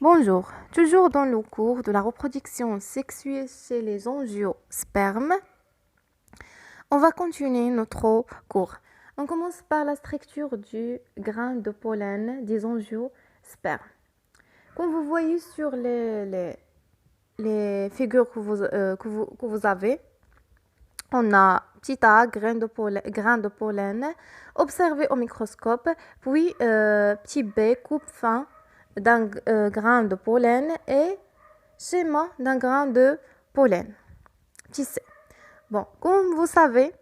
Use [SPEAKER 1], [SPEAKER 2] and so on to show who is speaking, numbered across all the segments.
[SPEAKER 1] Bonjour, toujours dans le cours de la reproduction sexuelle chez les angiospermes, on va continuer notre cours. On commence par la structure du grain de pollen des angiospermes. Comme vous voyez sur les figures que vous avez, on a petit a, grain de pollen, observé au microscope, puis petit b, coupe fin d'un grain de pollen et schéma d'un grain de pollen. Petit c. Bon, comme vous savez,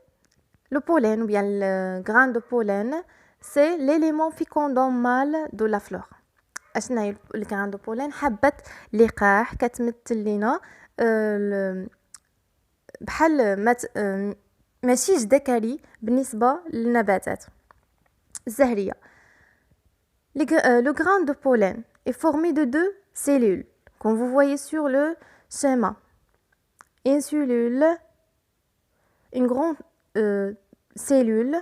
[SPEAKER 1] le pollen ou bien le grain de pollen, c'est l'élément fécondant mâle de la fleur. اشنا هي الجران دو بولين حبة لقاح كتمثل لنا بحال ماشيج ذكري بالنسبة للنباتات الزهرية. Le grain de pollen est formé de deux cellules, comme vous voyez sur le schéma. Une cellule, une grande cellule,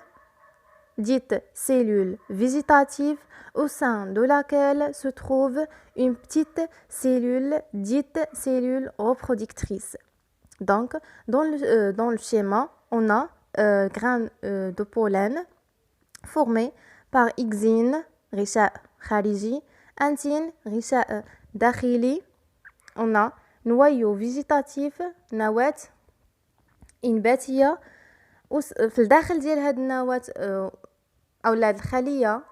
[SPEAKER 1] dite cellule végétative, au sein de laquelle se trouve une petite cellule, dite cellule reproductrice. Donc, dans le schéma, on a grain de pollen formé par exine, غشاء خارجي, antine, غشاء داخلي. On a noyau végétatif, نواة إنباتية. في الداخل ديال هاد النواة أو هاد الخلية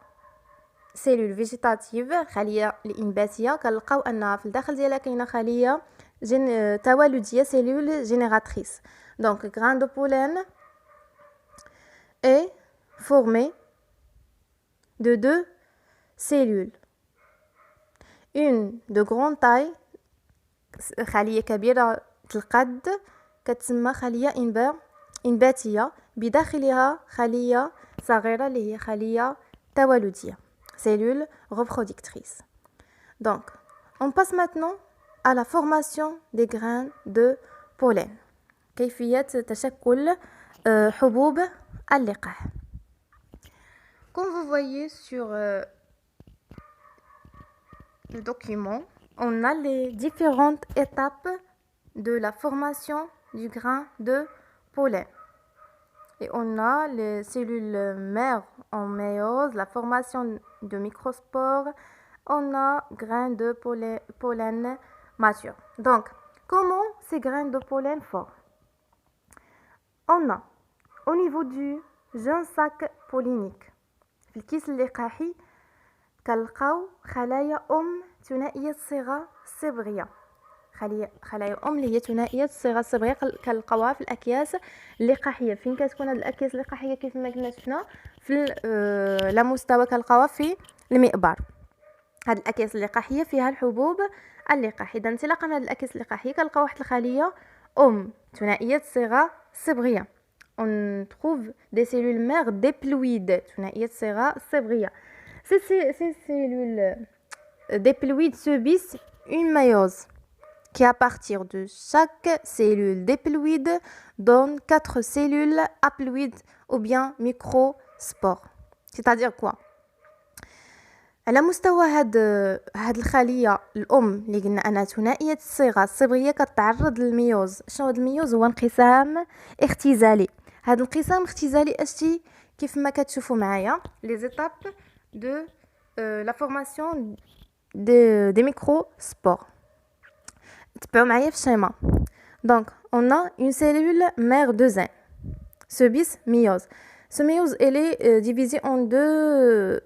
[SPEAKER 1] سيلول فيجيتاتيف، خلية الإنباتية، كنلقاو أن في الداخل ديالها كاينة خلية توالدية سيلول جينيراتريس. Donc, grain de pollen est formé de deux cellules. Une de grande taille, خلية كبيرة القد، كتسمى خلية إنباتية، بداخلها خلية صغيرة اللي هي خلية توالدية، cellule reproductrice. Donc, on passe maintenant à la formation des grains de pollen. كيفية تشكل حبوب اللقاح. Comme vous voyez sur le document, on a les différentes étapes de la formation du grain de pollen. Et on a les cellules mères en méiose, la formation de microspores, on a grains de pollen mature. Donc, comment ces grains de pollen forment? On a, au niveau du jeune sac pollinique, في الكيس اللقاحي كنلقاو خلايا ثنائية الصيغة الصبغية. خلايا اللي هي ثنائية الصيغة الصبغية كنلقاوها في الأكياس اللقاحية. فين كتكون هاد الأكياس اللقاحية؟ كيف ما قلنا شفنا في لا مستوى كنلقاوها في المئبر. هاد الأكياس اللقاحية فيها الحبوب اللقاح. إذا انطلاقا من هاد الأكياس اللقاحية كنلقاو واحد الخلية ثنائية الصيغة الصبغية. On trouve des cellules mères diploïdes, ثنائية الصيغة الصبغية. Ces cellules diploïdes subissent une méiose qui, à partir de chaque cellule diploïde, donne 4 cellules haploïdes ou bien microspores. C'est-à-dire quoi? على مستوى هاد الخلية الأم اللي قلنا أنها ثنائية الصيغة الصبغية كتعرض للميوز. شنو هاد الميوز؟ هو انقسام اختزالي. هاد الانقسام الاختزالي اشتي كيف ما كتشوفوا معايا les étapes de la formation des microspores. تبعوا معايا في الشيما. Donc, on a une cellule mère de zen. Ce bis méiose. Ce méiose, elle est divisée en deux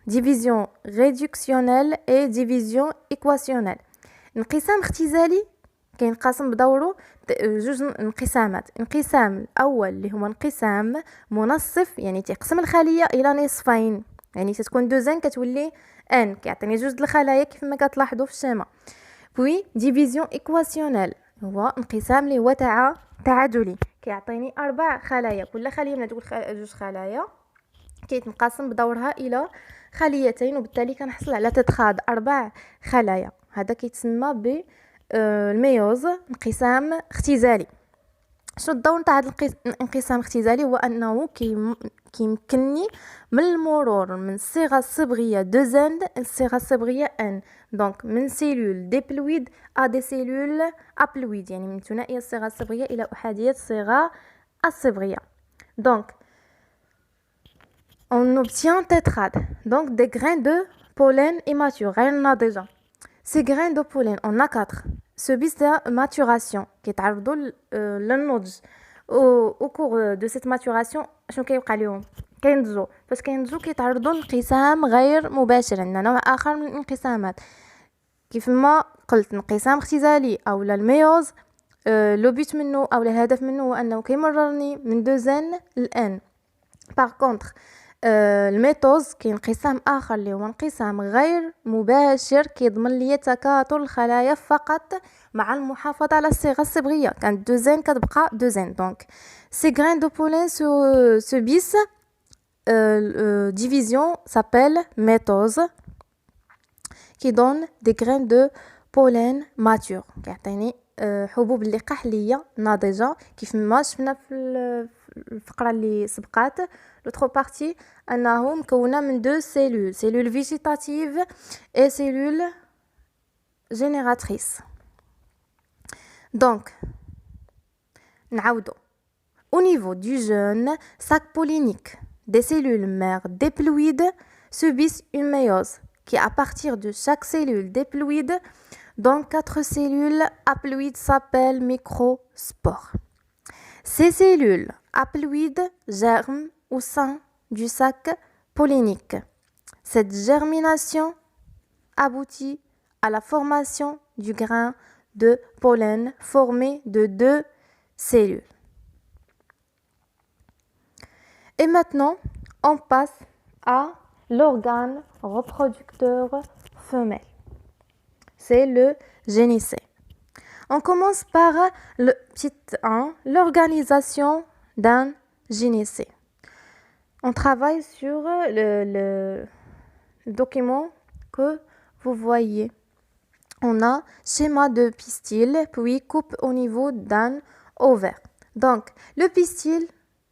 [SPEAKER 1] division réductionnelle et division équationnelle. انقسام اختزالي كينقسم بدوره جوج انقسامات. الانقسام الاول اللي هو انقسام منصف، يعني تيقسم الخليه الى نصفين، يعني تتكون دوزان كتولي ان، كيعطيني جوج الخلايا كيف ما كتلاحظوا في الشيما. بوي ديفيزيون ايكواسيونيل هو انقسام اللي هو تعادلي، كيعطيني 4 خلايا، كل خليه من جوج خلايا كيتنقسم بدورها الى خليتين، وبالتالي كنحصل على تتخاذ 4 خلايا. هذا كيتسمى ب الميوز، انقسام اختزالي. شنو الدور تاع هذا الانقسام الاختزالي؟ هو انه كيمكنني من المرور من الصيغه الصبغيه دو زند للصيغه الصبغيه ان. دونك من سيلول ديبلويد ا دي سيلول ابلويد، يعني من ثنائيه الصيغه الصبغيه الى احاديه الصيغه الصبغيه. دونك on obtient tétrade, donc des grains de pollen immatures غير ناضجه. Ces grains de pollen, on a 4. Ce bis de maturation qui est للنضج. Au cours de cette maturation شنو كيوقع لهم؟ كينضجوا. فاش كينضجوا كيتعرضوا لانقسام غير مباشر، عندنا نوع اخر من الانقسامات كيف ما قلت، انقسام اختزالي او الميوز. لو بيت منه او الهدف منه هو انه كيمررني من دو زن لان. باغ كونطخ الميتوز كاين انقسام اخر اللي هو انقسام غير مباشر كيضمن لي تكاثر الخلايا فقط مع المحافظه على الصيغه الصبغيه. كانت دوزين كتبقى دوزين. دونك سي غرين دو بولين سو بيس division s'appelle métose qui donne des grains de pollen matures كيعطيني حبوب اللقاح ليا ناضجه. كيف ما شفنا في الفقره اللي سبقات l'autre partie انه مكونه من دو سيلول، سيلول فيجيتاتيف et سيلول génératrice. Donc نعاودو au niveau du jeune sac pollinique des cellules mères diploïdes subissent une méiose qui à partir de chaque cellule diploïde donc 4 cellules haploïdes s'appellent microspores. Ces cellules haploïdes germent au sein du sac pollinique. Cette germination aboutit à la formation du grain de pollen formé de 2 cellules. Et maintenant, on passe à l'organe reproducteur femelle. C'est le génicée. On commence par le petit 1, l'organisation d'un gynécée. On travaille sur le document que vous voyez. On a schéma de pistil, puis coupe au niveau d'un ovaire. Donc, le pistil,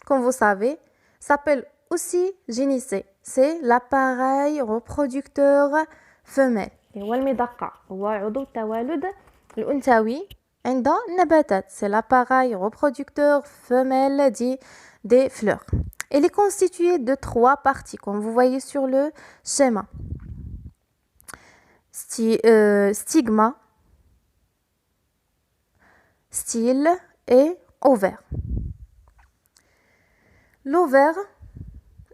[SPEAKER 1] comme vous savez, s'appelle aussi gynécée. C'est l'appareil reproducteur femelle. هو المدقع، هو عضو التوالد الأنثوي عند النباتات. C'est l'appareil reproducteur femelle des fleurs. Elle est constituée de 3 parties, comme vous voyez sur le schéma. Stigma, style et ovaire. L'ovaire,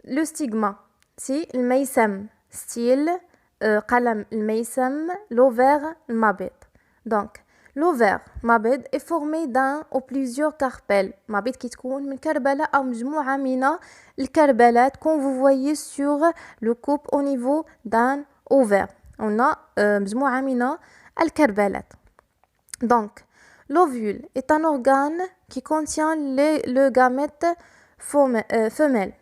[SPEAKER 1] le stigma, c'est le meysème, style قلم الميسم. l'ovaire المبيض. Donc l'ovaire مبيض est formé d'un ou plusieurs carpelles. مبيض كيتكون من كربلة أو مجموعة من الكربلات comme vous voyez sur le coupe au niveau d'un ovaire. On a مجموعة من الكربلات. Donc l'ovule est un organe qui contient le gamète femelle.